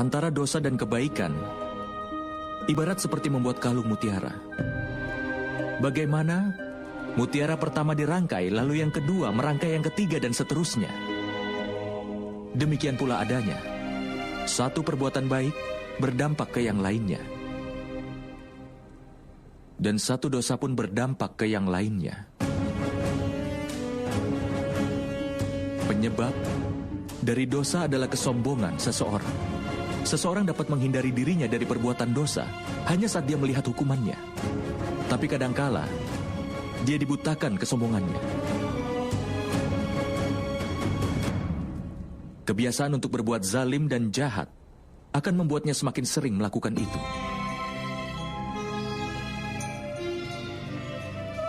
Antara dosa dan kebaikan, ibarat seperti membuat kalung mutiara. Bagaimana mutiara pertama dirangkai, lalu yang kedua merangkai yang ketiga dan seterusnya. Demikian pula adanya. Satu perbuatan baik berdampak ke yang lainnya. Dan satu dosa pun berdampak ke yang lainnya. Penyebab dari dosa adalah kesombongan seseorang. Seseorang dapat menghindari dirinya dari perbuatan dosa hanya saat dia melihat hukumannya. Tapi kadangkala, dia dibutakan kesombongannya. Kebiasaan untuk berbuat zalim dan jahat akan membuatnya semakin sering melakukan itu.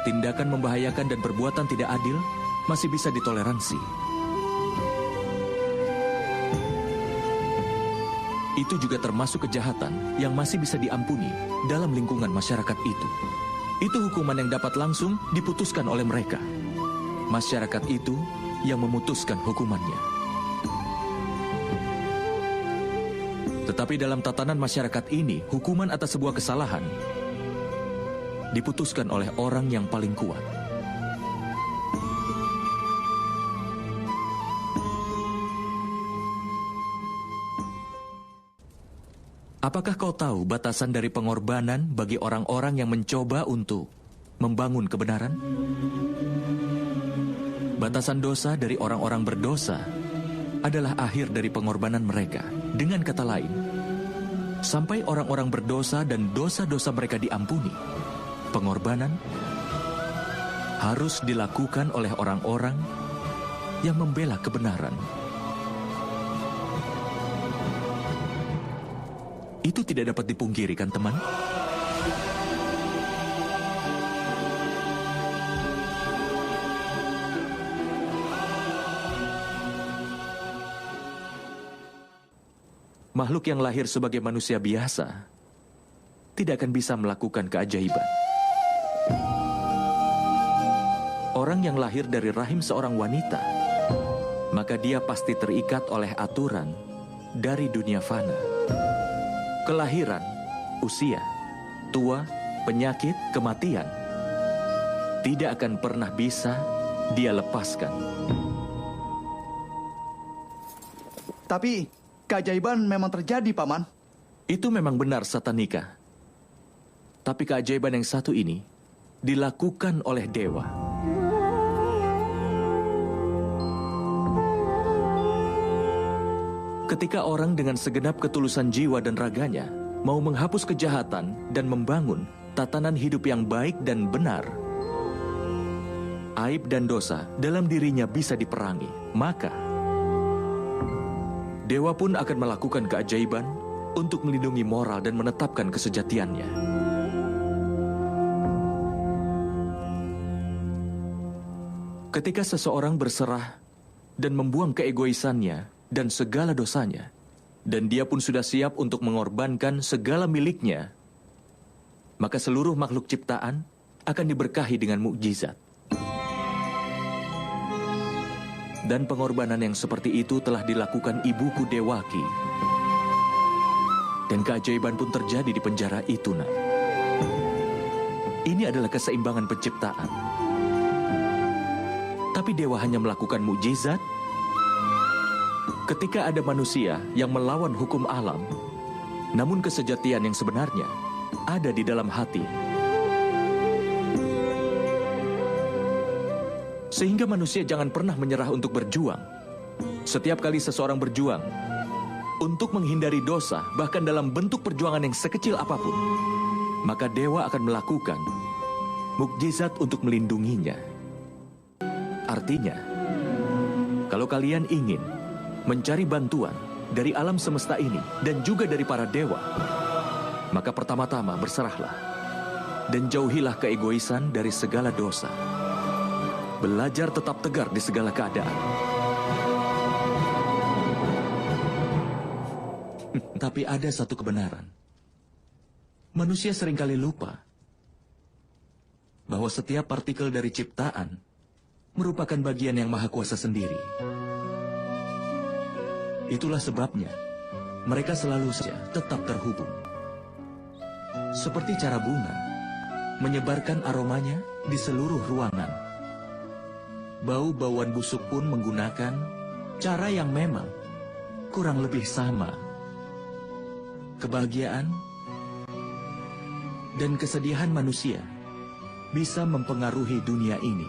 Tindakan membahayakan dan perbuatan tidak adil masih bisa ditoleransi. Itu juga termasuk kejahatan yang masih bisa diampuni dalam lingkungan masyarakat itu. Itu hukuman yang dapat langsung diputuskan oleh mereka. Masyarakat itu yang memutuskan hukumannya. Tetapi dalam tatanan masyarakat ini, hukuman atas sebuah kesalahan diputuskan oleh orang yang paling kuat. Apakah kau tahu batasan dari pengorbanan bagi orang-orang yang mencoba untuk membangun kebenaran? Batasan dosa dari orang-orang berdosa adalah akhir dari pengorbanan mereka. Dengan kata lain, sampai orang-orang berdosa dan dosa-dosa mereka diampuni, pengorbanan harus dilakukan oleh orang-orang yang membela kebenaran. Itu tidak dapat dipungkiri, kan teman? Makhluk yang lahir sebagai manusia biasa tidak akan bisa melakukan keajaiban. Orang yang lahir dari rahim seorang wanita, maka dia pasti terikat oleh aturan dari dunia fana. Kelahiran, usia, tua, penyakit, kematian tidak akan pernah bisa dia lepaskan. Tapi keajaiban memang terjadi, Paman. Itu memang benar, Satanika. Tapi keajaiban yang satu ini dilakukan oleh dewa. Ketika orang dengan segenap ketulusan jiwa dan raganya mau menghapus kejahatan dan membangun tatanan hidup yang baik dan benar, aib dan dosa dalam dirinya bisa diperangi. Maka, dewa pun akan melakukan keajaiban untuk melindungi moral dan menetapkan kesejatiannya. Ketika seseorang berserah dan membuang keegoisannya dan segala dosanya, dan dia pun sudah siap untuk mengorbankan segala miliknya, maka seluruh makhluk ciptaan akan diberkahi dengan mukjizat. Dan pengorbanan yang seperti itu telah dilakukan ibuku Dewaki. Dan keajaiban pun terjadi di penjara itu, nak. Ini adalah keseimbangan penciptaan. Tapi dewa hanya melakukan mukjizat ketika ada manusia yang melawan hukum alam, namun kesejatian yang sebenarnya ada di dalam hati. Sehingga manusia jangan pernah menyerah untuk berjuang. Setiap kali seseorang berjuang untuk menghindari dosa, bahkan dalam bentuk perjuangan yang sekecil apapun, maka dewa akan melakukan mukjizat untuk melindunginya. Artinya, kalau kalian ingin mencari bantuan dari alam semesta ini dan juga dari para dewa, maka pertama-tama berserahlah dan jauhilah keegoisan dari segala dosa. Belajar tetap tegar di segala keadaan. Tapi ada satu kebenaran. Manusia seringkali lupa bahwa setiap partikel dari ciptaan merupakan bagian yang Maha Kuasa sendiri. Itulah sebabnya mereka selalu saja tetap terhubung. Seperti cara bunga menyebarkan aromanya di seluruh ruangan. Bau-bauan busuk pun menggunakan cara yang memang kurang lebih sama. Kebahagiaan dan kesedihan manusia bisa mempengaruhi dunia ini.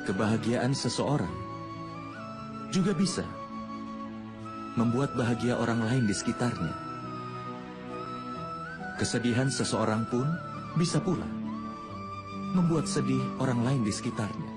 Kebahagiaan seseorang juga bisa membuat bahagia orang lain di sekitarnya. Kesedihan seseorang pun bisa pula membuat sedih orang lain di sekitarnya.